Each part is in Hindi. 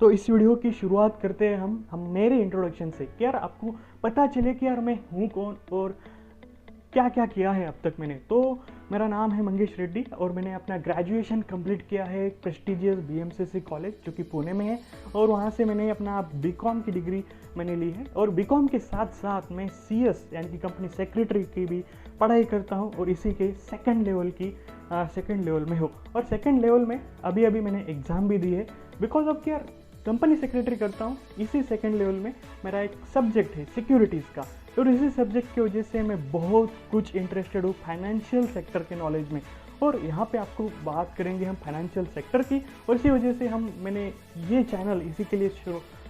तो इस वीडियो की शुरुआत करते हैं हम मेरे इंट्रोडक्शन से कि यार आपको पता चले कि यार मैं हूँ कौन और क्या क्या किया है अब तक मैंने। तो मेरा नाम है मंगेश रेड्डी और मैंने अपना ग्रेजुएशन कंप्लीट किया है एक प्रेस्टिजियस बीएमसीसी कॉलेज जो कि पुणे में है, और वहाँ से मैंने अपना बीकॉम की डिग्री मैंने ली है। और बीकॉम के साथ साथ मैं सीएस यानी कि कंपनी सेक्रेटरी की भी पढ़ाई करता हूँ और इसी के सेकंड लेवल में हूँ। और सेकंड लेवल में अभी मैंने एग्ज़ाम भी दी है बिकॉज ऑफ कि यार कंपनी सेक्रेटरी करता हूँ। इसी सेकंड लेवल में मेरा एक सब्जेक्ट है सिक्योरिटीज़ का, और इसी सब्जेक्ट की वजह से मैं बहुत कुछ इंटरेस्टेड हूँ फाइनेंशियल सेक्टर के नॉलेज में। और यहाँ पे आपको बात करेंगे हम फाइनेंशियल सेक्टर की, और इसी वजह से मैंने ये चैनल इसी के लिए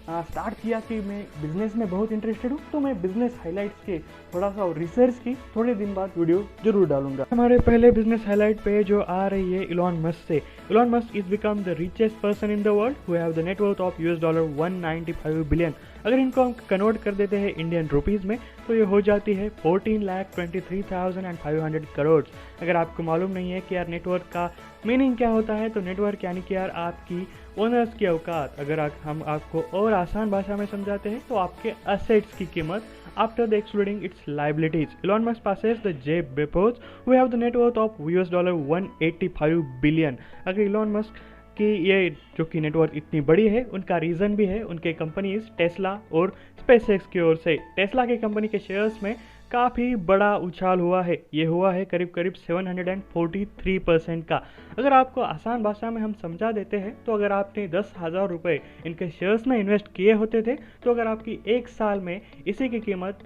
स्टार्ट किया कि मैं बिज़नेस में बहुत इंटरेस्टेड हूँ। तो मैं बिज़नेस हाइलाइट्स के थोड़ा सा रिसर्च की थोड़े दिन बाद वीडियो जरूर डालूंगा। हमारे पहले बिजनेस हाइलाइट पे जो आ रही है इलॉन मस्क से। Elon Musk is become the richest person in the world who have the net worth of $195 billion. अगर इनको हम कन्वर्ट कर देते हैं इंडियन रुपीज़ में तो ये हो जाती है 14,23,500 करोड़। अगर आपको मालूम नहीं है कि यार नेटवर्क का मीनिंग क्या होता है, तो नेटवर्क यानी कि यार आपकी ओनर्स की औकात। अगर हम आपको और आसान भाषा में समझाते हैं तो आपके असेट्स की कीमत after the excluding it's liabilities. Elon Musk passes the Jeff Bezos who have the net worth of $185 billion. अगर इलॉन मस्क की ये जो कि नेटवर्क इतनी बड़ी है, उनका रीज़न भी है उनके कंपनीज टेस्ला और स्पेसएक्स की ओर से। टेस्ला की कंपनी के शेयर्स में काफ़ी बड़ा उछाल हुआ है, ये हुआ है करीब 743% का। अगर आपको आसान भाषा में हम समझा देते हैं तो अगर आपने 10,000 रुपये इनके शेयर्स में इन्वेस्ट किए होते थे तो अगर आपकी एक साल में इसी की कीमत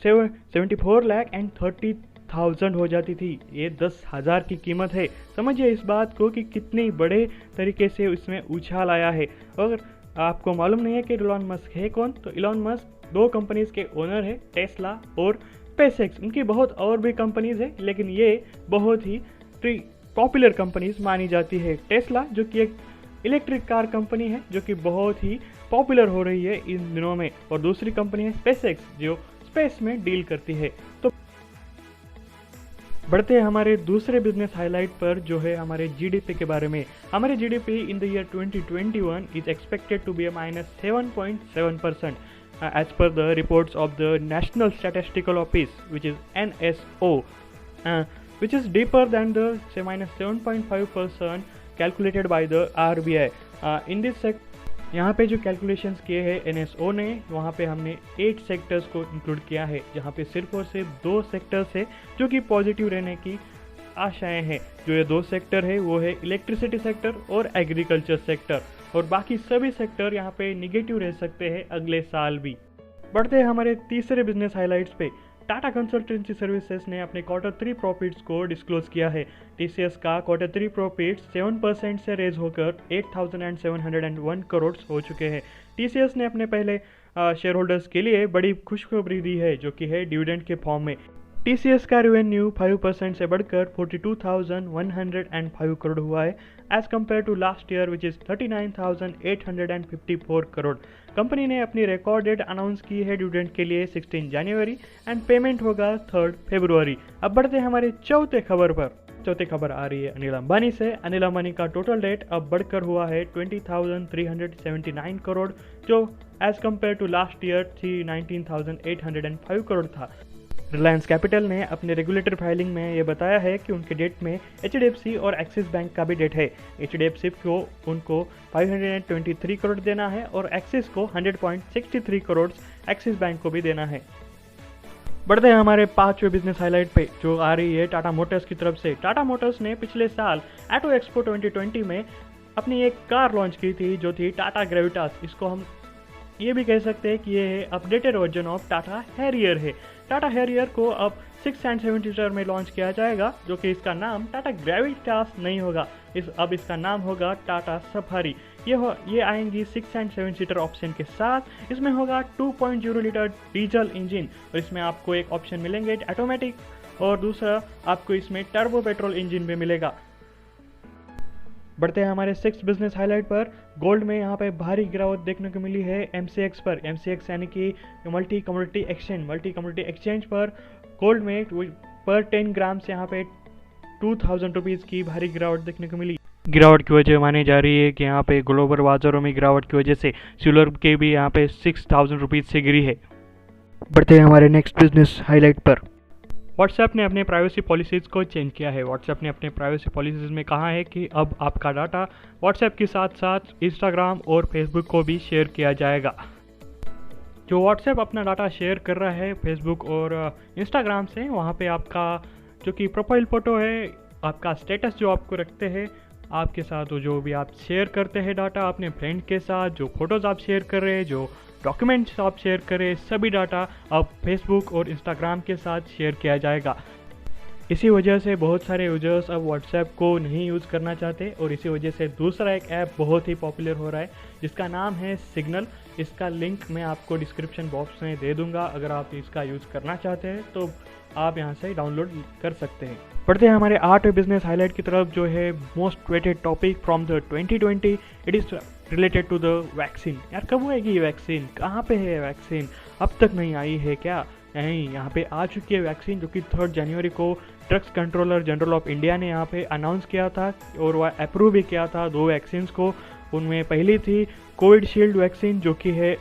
74,30,000 हो जाती थी। ये 10,000 की कीमत है। समझिए इस बात को कि कितनी बड़े तरीके से इसमें उछाल आया है। अगर आपको मालूम नहीं है कि इलॉन मस्क है कौन, तो इलॉन मस्क 2 कंपनीज के ओनर है, टेस्ला और स्पेसएक्स। उनकी बहुत और भी कंपनीज है लेकिन ये बहुत ही पॉपुलर कंपनीज मानी जाती है। टेस्ला जो कि एक इलेक्ट्रिक कार कंपनी है जो कि बहुत ही पॉपुलर हो रही है इन दिनों में, और दूसरी कंपनी है स्पेसएक्स जो स्पेस में डील करती है। तो बढ़ते हैं हमारे दूसरे बिजनेस हाईलाइट पर जो है हमारे जीडीपी के बारे में। हमारे GDP in the year 2021 is expected to be a -7.7% as per the reports of the National Statistical Office, which is NSO, which is deeper than the say -7.5% calculated by the RBI. In this यहाँ पे जो कैलकुलेशंस किए हैं एनएसओ ने, वहाँ पे हमने 8 सेक्टर्स को इंक्लूड किया है, जहाँ पे सिर्फ और सिर्फ 2 सेक्टर्स है जो कि पॉजिटिव रहने की आशाएं हैं। जो ये 2 सेक्टर है वो है इलेक्ट्रिसिटी सेक्टर और एग्रीकल्चर सेक्टर, और बाकी सभी सेक्टर यहाँ पे निगेटिव रह सकते हैं अगले साल भी। बढ़ते हैं हमारे तीसरे बिजनेस हाइलाइट्स पे। टाटा कंसल्टेंसी सर्विसेज ने अपने Q3 प्रॉफिट्स को डिस्क्लोज किया है। टीसीएस का Q3 प्रॉफिट्स 7% से रेज होकर 8,701 करोड़ हो चुके हैं। टीसीएस ने अपने पहले शेयर होल्डर्स के लिए बड़ी खुशखबरी दी है जो कि है डिविडेंड के फॉर्म में। टीसीएस का रेवेन्यू 5% से बढ़कर 42,105 करोड़ हुआ है as compare to last year which is 39,854 करोड़। कंपनी ने अपनी रिकॉर्ड डेट अनाउंस की है डिविडेंड के लिए 16 जनवरी एंड पेमेंट होगा 3 फरवरी। अब बढ़ते हैं हमारे चौथे खबर पर। चौथी खबर आ रही है अनिल अंबानी से। अनिल अंबानी का टोटल डेट अब बढ़कर हुआ है 20,379 करोड़, जो as compare to last year 19,805 करोड़ था। रिलायंस कैपिटल ने अपने रेगुलेटर फाइलिंग में ये बताया है कि उनके डेट में एचडीएफसी और एक्सिस बैंक का भी डेट है। एचडीएफसी को उनको 523 करोड़ देना है और एक्सिस को 100.63 करोड़ एक्सिस बैंक को भी देना है। बढ़ते हैं हमारे 5वें बिजनेस हाईलाइट पे जो आ रही है टाटा मोटर्स की तरफ से। टाटा मोटर्स ने पिछले साल ऑटो एक्सपो 2020 में अपनी एक कार लॉन्च की थी जो थी टाटा ग्रेविटास। इसको हम ये भी कह सकते हैं कि ये है updated version of Tata Harrier है। टाटा हैरियर को अब 6 एंड 7 सीटर में लॉन्च किया जाएगा, जो कि इसका नाम टाटा ग्रेविटास नहीं होगा, अब इसका नाम होगा टाटा सफारी। ये आएंगी 6 एंड 7 सीटर ऑप्शन के साथ। इसमें होगा 2.0 लीटर डीजल इंजन, और इसमें आपको एक ऑप्शन मिलेंगे ऑटोमेटिक, और दूसरा आपको इसमें टर्बो पेट्रोल इंजन भी मिलेगा। बढ़ते हैं हमारे 6th बिजनेस हाईलाइट पर। गोल्ड में यहाँ पे भारी गिरावट देखने को मिली है एमसीएक्स पर। एमसीएक्स यानी कि मल्टी कमोडिटी एक्सचेंज पर गोल्ड में पर 10 ग्राम से यहाँ पे 2,000 रुपीज़ की भारी गिरावट देखने को मिली। गिरावट की वजह मानी जा रही है कि यहाँ पे ग्लोबल बाजारों में गिरावट की वजह से सिल्वर के भी यहाँ पे 6000 रुपीज़ से गिरी है। बढ़ते हैं हमारे नेक्स्ट बिजनेस हाईलाइट पर। व्हाट्सएप ने अपने प्राइवेसी पॉलिसीज़ को चेंज किया है। व्हाट्सएप ने अपने प्राइवेसी पॉलिसीज़ में कहा है कि अब आपका डाटा व्हाट्सएप के साथ साथ इंस्टाग्राम और फेसबुक को भी शेयर किया जाएगा। जो व्हाट्सएप अपना डाटा शेयर कर रहा है फेसबुक और इंस्टाग्राम से, वहाँ पे आपका जो कि प्रोफाइल फ़ोटो है, आपका स्टेटस जो आपको रखते हैं आपके साथ, वो जो भी आप शेयर करते हैं डाटा अपने फ्रेंड के साथ, जो फ़ोटोज़ आप शेयर कर रहे हैं, जो डॉक्यूमेंट्स आप शेयर करें, सभी डाटा अब फेसबुक और इंस्टाग्राम के साथ शेयर किया जाएगा। इसी वजह से बहुत सारे यूजर्स अब व्हाट्सएप को नहीं यूज़ करना चाहते और इसी वजह से दूसरा एक ऐप बहुत ही पॉपुलर हो रहा है जिसका नाम है सिग्नल। इसका लिंक मैं आपको डिस्क्रिप्शन बॉक्स में दे दूंगा। अगर आप इसका यूज़ करना चाहते हैं तो आप यहाँ से डाउनलोड कर सकते हैं। बढ़ते हैं हमारे 8वें बिजनेस हाईलाइट की तरफ, जो है most weighted topic from the 2020। It is related to the vaccine. यार कब आएगी ये वैक्सीन? कहाँ पे है वैक्सीन? अब तक नहीं आई है क्या? नहीं, यहाँ पे आ चुकी है वैक्सीन, जो कि 3 जनवरी को drugs controller general of India ने यहाँ पे अनाउंस किया था और वह अप्रूव भी किया था 2 वैक्सीन्स को। उनमें पहली थी कोविशील्ड वैक्सीन, जो कि है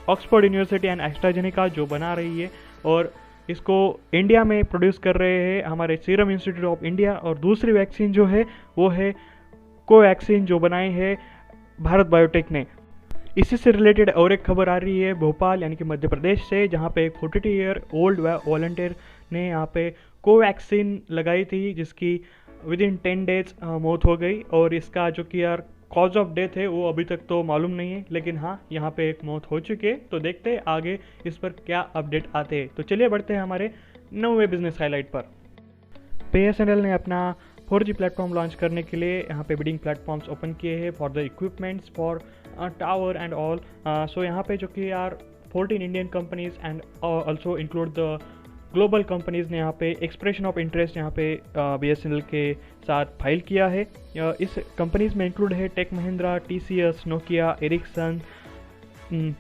ऑक्सफोर्ड यूनिवर्सिटी एंड एस्ट्राजेनेका जो बना रही है और इसको इंडिया में प्रोड्यूस कर रहे हैं हमारे सीरम इंस्टीट्यूट ऑफ इंडिया। और दूसरी वैक्सीन जो है वो है कोवैक्सीन, जो बनाई है भारत बायोटेक ने। इसी से रिलेटेड और एक खबर आ रही है भोपाल यानी कि मध्य प्रदेश से, जहाँ पे एक 42 ईयर ओल्ड वॉलंटियर ने यहाँ पे कोवैक्सीन लगाई थी जिसकी विद इन 10 डेज मौत हो गई। और इसका जो कि यार कॉज ऑफ डेथ है वो अभी तक तो मालूम नहीं है, लेकिन हाँ यहाँ पे एक मौत हो चुकी है। तो देखते हैं आगे इस पर क्या अपडेट आते हैं। तो चलिए बढ़ते हैं हमारे 9वें बिजनेस हाईलाइट पर। BSNL ने अपना 4G प्लेटफॉर्म लॉन्च करने के लिए यहाँ पे बिडिंग प्लेटफॉर्म्स ओपन किए हैं for the equipments for tower and all. So यहाँ पे जो कि यार 14 Indian companies and also include the global companies ने यहाँ पे एक्सप्रेशन ऑफ इंटरेस्ट यहाँ पे BSNL के साथ फाइल किया है। इस कंपनीज में इंक्लूड है Tech Mahindra, TCS, Nokia, Ericsson,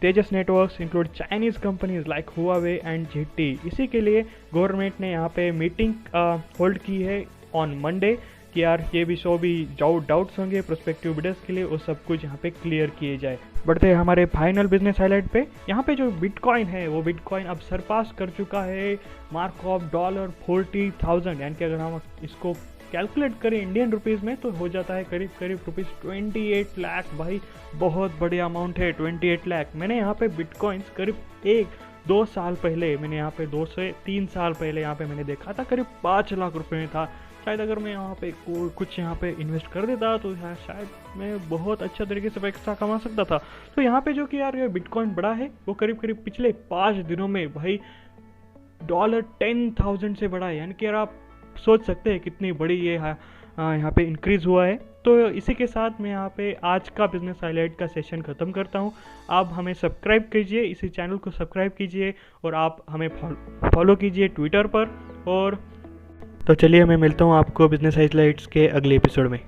Tejas networks, include Chinese companies like Huawei and ZTE। इसी के लिए गवर्नमेंट ने यहाँ पे मीटिंग होल्ड की है ऑन मंडे कि यार ये भी डाउट्स होंगे प्रोस्पेक्टिव बिडर्स के लिए, वो सब कुछ यहाँ पे क्लियर किए जाए। बढ़ते हैं हमारे फाइनल बिजनेस हाईलाइट पे। यहाँ पे जो बिटकॉइन है वो बिटकॉइन अब सरपास कर चुका है मार्क ऑफ $40,000, यानी कि अगर हम इसको कैलकुलेट करें इंडियन रुपीज़ में तो हो जाता है करीब करीब रुपीज़ 28 लाख। भाई बहुत बड़ी अमाउंट है 28 लाख। मैंने यहाँ पे बिटकॉइंस करीब 1-2 साल पहले, मैंने यहाँ पे 2 से 3 साल पहले यहाँ पे मैंने देखा था करीब 5 लाख रुपए में था। शायद अगर मैं यहाँ पे कुछ यहाँ पे इन्वेस्ट कर देता तो शायद मैं बहुत अच्छा तरीके से पैसा कमा सकता था। तो यहाँ पे जो कि यार ये बिटकॉइन बढ़ा है वो करीब करीब पिछले 5 दिनों में भाई $10,000 से बढ़ा है, यानी कि यार आप सोच सकते हैं कितनी बड़ी ये यहाँ पे इंक्रीज़ हुआ है। तो इसी के साथ मैं यहाँ पे आज का बिजनेस हाईलाइट का सेशन ख़त्म करता हूँ। आप हमें सब्सक्राइब कीजिए, इसी चैनल को सब्सक्राइब कीजिए और आप हमें फॉलो कीजिए ट्विटर पर। और तो चलिए मैं मिलता हूँ आपको बिजनेस हाईलाइट्स के अगले एपिसोड में।